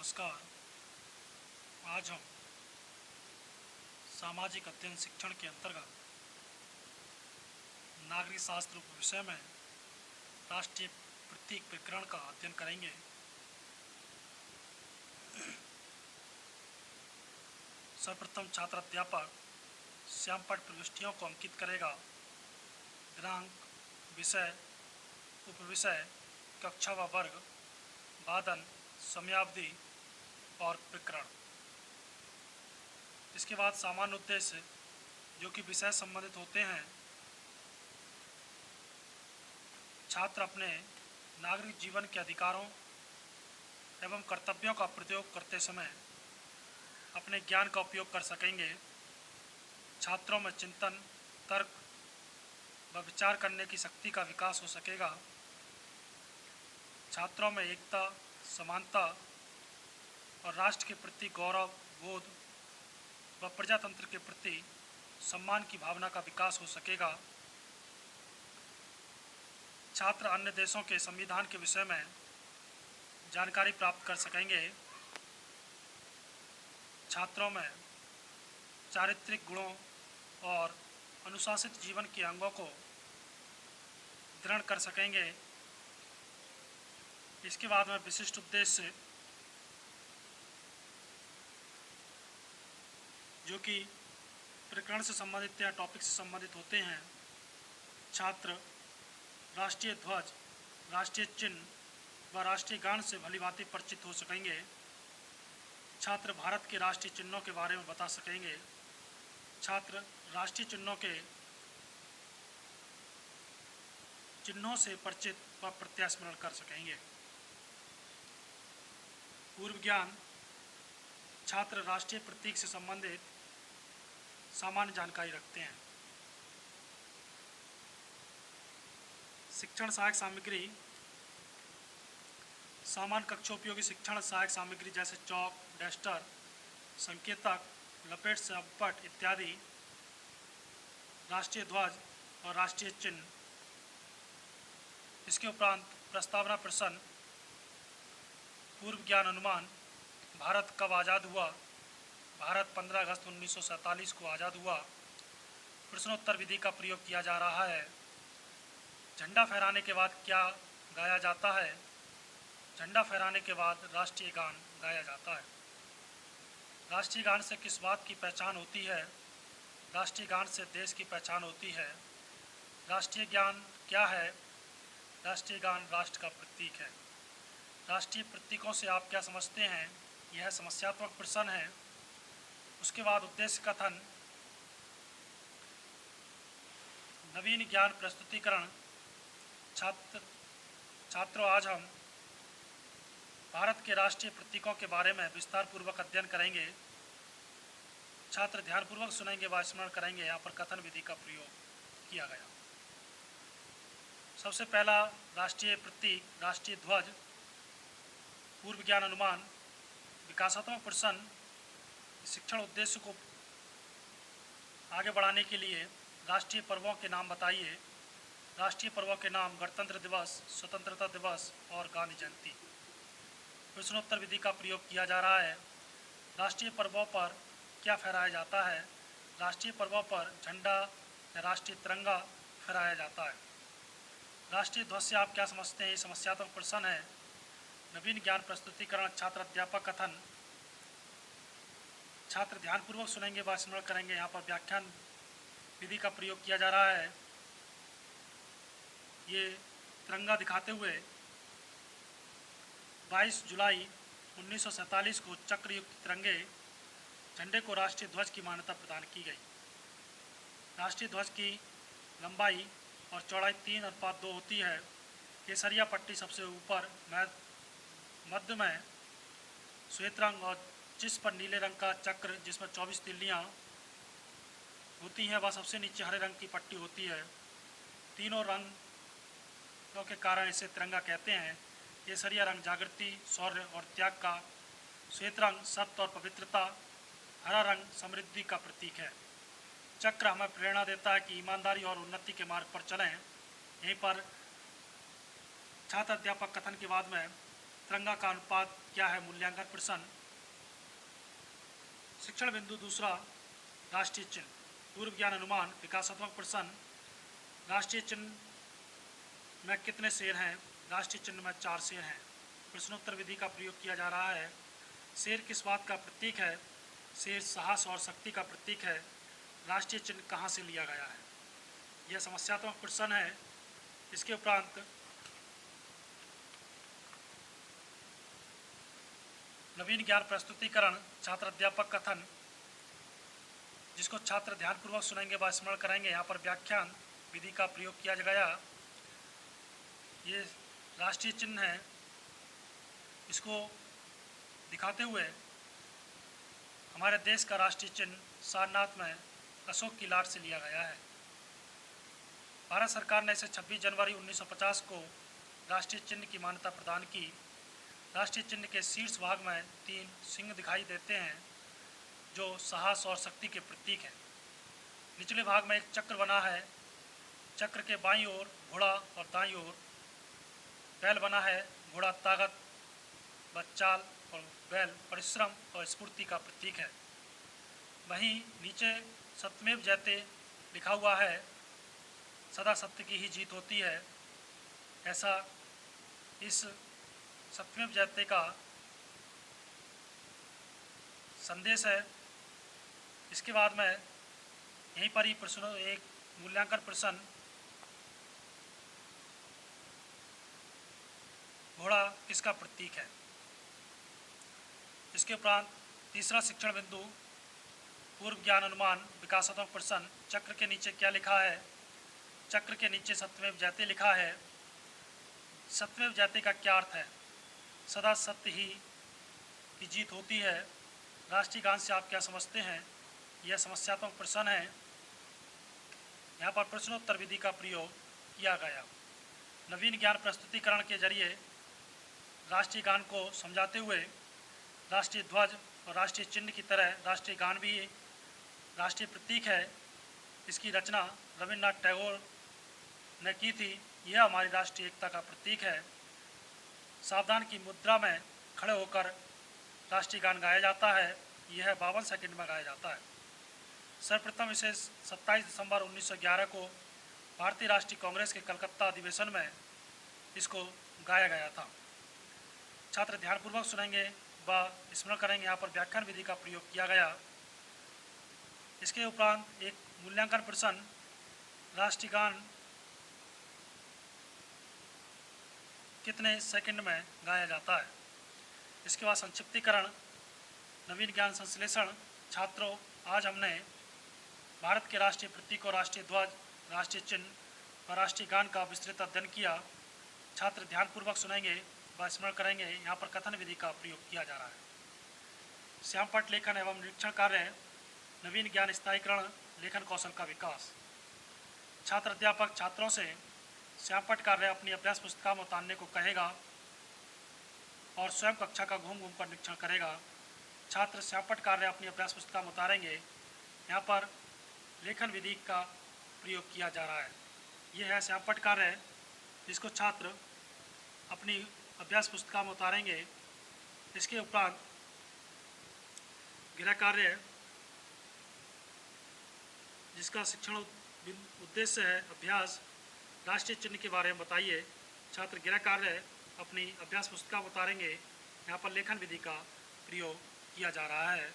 नमस्कार। आज हम सामाजिक अध्ययन शिक्षण के अंतर्गत नागरिक शास्त्र विषय में राष्ट्रीय प्रतीक प्रकरण का अध्ययन करेंगे। सर्वप्रथम छात्र अध्यापक श्यामपट प्रविष्टियों को अंकित करेगा। दिनांक, विषय, उपविषय, कक्षा व वर्ग, वादन, समयावधि और प्रकरण। इसके बाद सामान्य उद्देश्य जो कि विषय संबंधित होते हैं। छात्र अपने नागरिक जीवन के अधिकारों एवं कर्तव्यों का प्रयोग करते समय अपने ज्ञान का उपयोग कर सकेंगे। छात्रों में चिंतन, तर्क व विचार करने की शक्ति का विकास हो सकेगा। छात्रों में एकता, समानता और राष्ट्र के प्रति गौरव बोध व प्रजातंत्र के प्रति सम्मान की भावना का विकास हो सकेगा। छात्र अन्य देशों के संविधान के विषय में जानकारी प्राप्त कर सकेंगे। छात्रों में चारित्रिक गुणों और अनुशासित जीवन के अंगों को दृढ़ कर सकेंगे। इसके बाद में विशिष्ट उद्देश्य जो कि प्रकरण से संबंधित या टॉपिक से संबंधित होते हैं। छात्र राष्ट्रीय ध्वज, राष्ट्रीय चिन्ह व राष्ट्रीय गान से भलीभांति परिचित हो सकेंगे। छात्र भारत के राष्ट्रीय चिन्हों के बारे में बता सकेंगे। छात्र राष्ट्रीय चिन्हों से परिचित व प्रत्यास्मरण कर सकेंगे। पूर्व ज्ञान, छात्र राष्ट्रीय प्रतीक से संबंधित सामान्य जानकारी रखते हैं। शिक्षण सहायक सामग्री, सामान्य कक्षोपयोगी शिक्षण सहायक सामग्री जैसे चौक, डस्टर, संकेतक, लपेट श्यामपट इत्यादि, राष्ट्रीय ध्वज और राष्ट्रीय चिन्ह। इसके उपरांत प्रस्तावना प्रश्न, पूर्व ज्ञान अनुमान, भारत कब आज़ाद हुआ? भारत 15 अगस्त 1947 को आज़ाद हुआ। प्रश्नोत्तर विधि का प्रयोग किया जा रहा है। झंडा फहराने के बाद क्या गाया जाता है? झंडा फहराने के बाद राष्ट्रीय गान गाया जाता है। राष्ट्रीय गान से किस बात की पहचान होती है? राष्ट्रीय गान से देश की पहचान होती है। राष्ट्रीय ज्ञान क्या है? राष्ट्रीय गान राष्ट्र का प्रतीक है। राष्ट्रीय प्रतीकों से आप क्या समझते हैं? यह समस्यात्मक प्रश्न है। उसके बाद उद्देश्य कथन, नवीन ज्ञान प्रस्तुतिकरण। छात्रों, आज हम भारत के राष्ट्रीय प्रतीकों के बारे में विस्तार पूर्वक अध्ययन करेंगे। छात्र ध्यानपूर्वक सुनेंगे व स्मरण करेंगे। यहाँ पर कथन विधि का प्रयोग किया गया। सबसे पहला राष्ट्रीय प्रतीक, राष्ट्रीय ध्वज, पूर्व ज्ञान अनुमान, विकासात्मक प्रश्न। शिक्षण उद्देश्य को आगे बढ़ाने के लिए राष्ट्रीय पर्वों के नाम बताइए। राष्ट्रीय पर्वों के नाम गणतंत्र दिवस, स्वतंत्रता दिवस और गांधी जयंती। प्रश्नोत्तर विधि का प्रयोग किया जा रहा है। राष्ट्रीय पर्वों पर क्या फहराया जाता है? राष्ट्रीय पर्वों पर झंडा या राष्ट्रीय तिरंगा फहराया जाता है। राष्ट्रीय ध्वज से आप क्या समझते हैं? ये समस्यात्मक प्रश्न है। नवीन ज्ञान प्रस्तुतिकरण, छात्र अध्यापक कथन। छात्र ध्यानपूर्वक सुनेंगे व स्मरण करेंगे। यहाँ पर व्याख्यान विधि का प्रयोग किया जा रहा है। ये तिरंगा दिखाते हुए 22 जुलाई 1947 को चक्रयुक्त तिरंगे झंडे को राष्ट्रीय ध्वज की मान्यता प्रदान की गई। राष्ट्रीय ध्वज की लंबाई और चौड़ाई 3/2 होती है। केसरिया पट्टी सबसे ऊपर, मध्य में श्वेत रंग और जिस पर नीले रंग का चक्र जिसमें 24 तिल्लियाँ होती हैं वह सबसे नीचे हरे रंग की पट्टी होती है। तीनों रंगों के कारण इसे तिरंगा कहते हैं। केसरिया रंग जागृति, शौर्य और त्याग का, श्वेत रंग सत्य और पवित्रता, हरा रंग समृद्धि का प्रतीक है। चक्र हमें प्रेरणा देता है कि ईमानदारी और उन्नति के मार्ग पर चलें। यहीं पर छात्र अध्यापक कथन के बाद में तिरंगा का अनुपात क्या है? मूल्यांकन प्रश्न। शिक्षण बिंदु दूसरा, राष्ट्रीय चिन्ह। पूर्व ज्ञान अनुमान विकासात्मक प्रश्न। राष्ट्रीय चिन्ह में कितने शेर हैं? राष्ट्रीय चिन्ह में 4 शेर हैं। प्रश्नोत्तर विधि का प्रयोग किया जा रहा है। शेर किस बात का प्रतीक है? शेर साहस और शक्ति का प्रतीक है। राष्ट्रीय चिन्ह कहाँ से लिया गया है? यह समस्यात्मक प्रश्न है। इसके उपरांत नवीन ज्ञान प्रस्तुतिकरण, छात्र अध्यापक कथन, जिसको छात्र ध्यानपूर्वक सुनेंगे व स्मरण करेंगे। यहाँ पर व्याख्यान विधि का प्रयोग किया गया। ये राष्ट्रीय चिन्ह है, इसको दिखाते हुए हमारे देश का राष्ट्रीय चिन्ह सारनाथ में अशोक की लाट से लिया गया है। भारत सरकार ने इसे 26 जनवरी 1950 को राष्ट्रीय चिन्ह की मान्यता प्रदान की। राष्ट्रीय चिन्ह के शीर्ष भाग में 3 सिंह दिखाई देते हैं जो साहस और शक्ति के प्रतीक हैं। निचले भाग में एक चक्र बना है। चक्र के बाईं ओर घोड़ा और दाईं ओर बैल बना है। घोड़ा ताकत व चाल और बैल परिश्रम और स्फूर्ति का प्रतीक है। वहीं नीचे सत्यमेव जयते लिखा हुआ है। सदा सत्य की ही जीत होती है, ऐसा इस सत्यमेव जयते का संदेश है। इसके बाद में यहीं पर ही प्रश्नों एक मूल्यांकन प्रश्न, घोड़ा किसका प्रतीक है? इसके उपरांत तीसरा शिक्षण बिंदु, पूर्व ज्ञान अनुमान विकासात्मक प्रश्न। चक्र के नीचे क्या लिखा है? चक्र के नीचे सत्यमेव जयते लिखा है। सत्यमेव जयते का क्या अर्थ है? सदा सत्य ही की जीत होती है। राष्ट्रीय गान से आप क्या समझते हैं? यह समस्यात्मक प्रश्न है। यहाँ पर प्रश्नोत्तर विधि का प्रयोग किया गया। नवीन ज्ञान प्रस्तुतिकरण के जरिए राष्ट्रीय गान को समझाते हुए राष्ट्रीय ध्वज और राष्ट्रीय चिन्ह की तरह राष्ट्रीय गान भी राष्ट्रीय प्रतीक है। इसकी रचना रविन्द्रनाथ टैगोर ने की थी। यह हमारी राष्ट्रीय एकता का प्रतीक है। सावधान की मुद्रा में खड़े होकर राष्ट्रीय गान गाया जाता है। यह 52 सेकंड में गाया जाता है। सर्वप्रथम इसे 27 दिसंबर 1911 को भारतीय राष्ट्रीय कांग्रेस के कलकत्ता अधिवेशन में इसको गाया गया था। छात्र ध्यानपूर्वक सुनेंगे व स्मरण करेंगे। यहाँ पर व्याख्यान विधि का प्रयोग किया गया। इसके उपरांत एक मूल्यांकन प्रश्न, राष्ट्रीय गान कितने सेकंड में गाया जाता है? इसके बाद संक्षिप्तीकरण, नवीन ज्ञान संश्लेषण। छात्रों, आज हमने भारत के राष्ट्रीय प्रतीक और राष्ट्रीय ध्वज, राष्ट्रीय चिन्ह और राष्ट्रीय गान का विस्तृत अध्ययन किया। छात्र ध्यानपूर्वक सुनेंगे व स्मरण करेंगे। यहाँ पर कथन विधि का प्रयोग किया जा रहा है। श्यामपट्ट लेखन एवं निरीक्षण कार्य, नवीन ज्ञान स्थायीकरण, लेखन कौशल का विकास। छात्र अध्यापक छात्रों से श्यामपट्ट कार्य अपनी अभ्यास पुस्तिका में उतारने को कहेगा और स्वयं कक्षा का घूम घूम कर निरीक्षण करेगा। छात्र श्यामपट्ट कार्य अपनी अभ्यास पुस्तिका में उतारेंगे। यहाँ पर लेखन विधि का प्रयोग किया जा रहा है। यह है श्यामपट्ट कार्य, जिसको छात्र अपनी अभ्यास पुस्तिका में उतारेंगे। इसके उपरांत गृह कार्य, जिसका शिक्षण उद्देश्य है अभ्यास। राष्ट्रीय चिन्ह के बारे में बताइए। छात्र गृह कार्य अपनी अभ्यास पुस्तिका में उतारेंगे। यहाँ पर लेखन विधि का प्रयोग किया जा रहा है।